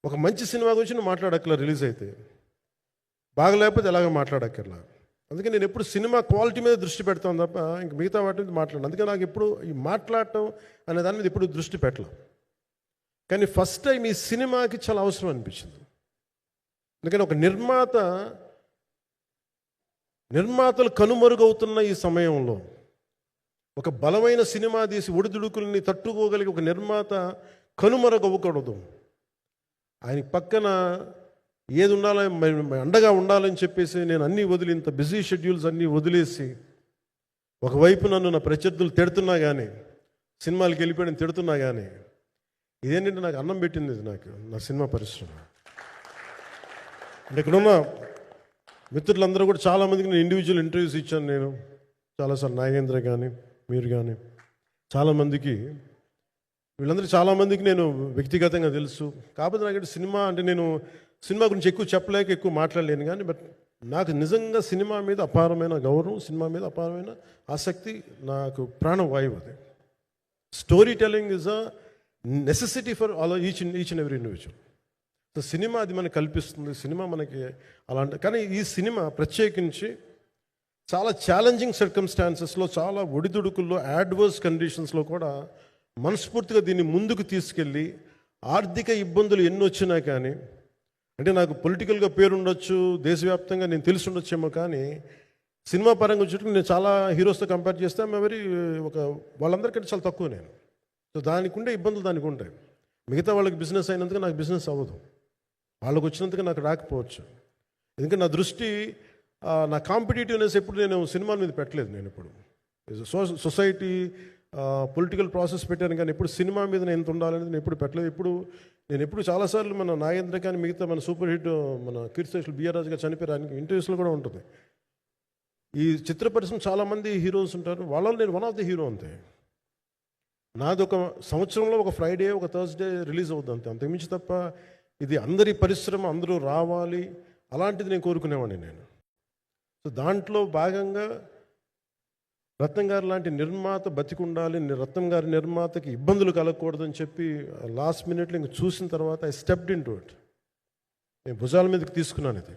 ఒక మంచి సినిమా గురించి నువ్వు మాట్లాడక్కర్లా, రిలీజ్ అయితే బాగలేకపోతే ఎలాగ మాట్లాడక్కర్లా. అందుకే నేను ఎప్పుడు సినిమా క్వాలిటీ మీద దృష్టి పెడతాను తప్ప ఇంక మిగతా వాటి మీద మాట్లాడను. అందుకే నాకు ఎప్పుడు ఈ మాట్లాడటం అనే దాని మీద ఎప్పుడు దృష్టి పెట్టలేం. కానీ ఫస్ట్ టైం ఈ సినిమాకి చాలా అవసరం అనిపించింది. అందుకని ఒక నిర్మాతలు కనుమరుగవుతున్న ఈ సమయంలో ఒక బలమైన సినిమా తీసి ఒడిదుడుకుల్ని తట్టుకోగలిగి ఒక నిర్మాత కనుమరుగవ్వకూడదు. ఆయన పక్కన ఏది ఉండాలని, అండగా ఉండాలని చెప్పేసి నేను అన్నీ వదిలి, ఇంత బిజీ షెడ్యూల్స్ అన్నీ వదిలేసి, ఒకవైపు నన్ను నా ప్రత్యర్థులు తిడుతున్నా కానీ, సినిమాలకు వెళ్ళిపోయిన తిడుతున్నా కానీ, ఇదేంటంటే నాకు అన్నం పెట్టింది ఇది, నాకు నా సినిమా పరిశ్రమ. అంటే ఇక్కడున్న మిత్రులందరూ కూడా చాలామందికి నేను ఇండివిజువల్ ఇంటర్వ్యూస్ ఇచ్చాను. నేను చాలాసార్లు నాగేంద్ర కానీ మీరు కానీ చాలామందికి, వీళ్ళందరూ చాలామందికి నేను వ్యక్తిగతంగా తెలుసు. కాకపోతే నాకు సినిమా అంటే నేను సినిమా గురించి ఎక్కువ చెప్పలేక ఎక్కువ మాట్లాడలేను. కానీ బట్ నాకు నిజంగా సినిమా మీద అపారమైన గౌరవం, సినిమా మీద అపారమైన ఆసక్తి, నాకు ప్రాణవాయువు అది. Story telling is a necessity for all each and every individual. So cinema అది మనకు కల్పిస్తుంది, సినిమా మనకి అలాంటి. కానీ ఈ సినిమా ప్రత్యేకించి చాలా ఛాలెంజింగ్ సర్కమ్స్టాన్సెస్లో, చాలా ఒడిదుడుకుల్లో, యాడ్వర్స్ కండిషన్స్లో కూడా మనస్ఫూర్తిగా దీన్ని ముందుకు తీసుకెళ్ళి, ఆర్థిక ఇబ్బందులు ఎన్ని వచ్చినా కానీ, అంటే నాకు పొలిటికల్గా పేరుండొచ్చు, దేశవ్యాప్తంగా నేను తెలిసి ఉండొచ్చేమో, కానీ సినిమా పరంగా వచ్చేటప్పుడు నేను చాలా హీరోస్తో కంపేర్ చేస్తే వాళ్ళందరికంటే చాలా తక్కువ నేను. సో దానికి ఉండే ఇబ్బందులు దానికి ఉంటాయి. మిగతా వాళ్ళకి బిజినెస్ అయినందుకు నాకు బిజినెస్ అవ్వదు, వాళ్ళకు వచ్చినందుకు నాకు రాకపోవచ్చు. ఎందుకంటే నా దృష్టి, నా కాంపిటేటివ్నెస్ ఎప్పుడు నేను సినిమాల మీద పెట్టలేదు. నేను ఇప్పుడు సొసైటీ పొలిటికల్ ప్రాసెస్ పెట్టాను, కానీ ఎప్పుడు సినిమా మీద నేను ఎంత ఉండాలనేది నేను ఎప్పుడు పెట్టలేదు. నేను ఎప్పుడు చాలాసార్లు మన నాగేంద్ర కానీ మిగతా మన సూపర్ హిట్ మన కీర్తిశేషులు బిఆర్ రాజు గారు చనిపోయారు, ఇంటర్వ్యూస్లో కూడా ఉంటుంది. ఈ చిత్ర పరిశ్రమ చాలామంది హీరోస్ ఉంటారు, వాళ్ళలో నేను వన్ ఆఫ్ ది హీరో అంతే. నాది ఒక సంవత్సరంలో ఒక ఫ్రైడే, ఒక థర్స్డే రిలీజ్ అవుతుంది అంతే, అంతకుమించి తప్ప ఇది అందరి పరిశ్రమ, అందరూ రావాలి అలాంటిది నేను కోరుకునేవాడిని నేను. సో దాంట్లో భాగంగా రత్నం గారు లాంటి నిర్మాత బతికుండాలి, రత్నం గారి నిర్మాతకి ఇబ్బందులు కలగకూడదని చెప్పి లాస్ట్ మినిట్లో ఇంక చూసిన తర్వాత I stepped in to it. నేను భుజాల మీదకి తీసుకున్నాను ఇది.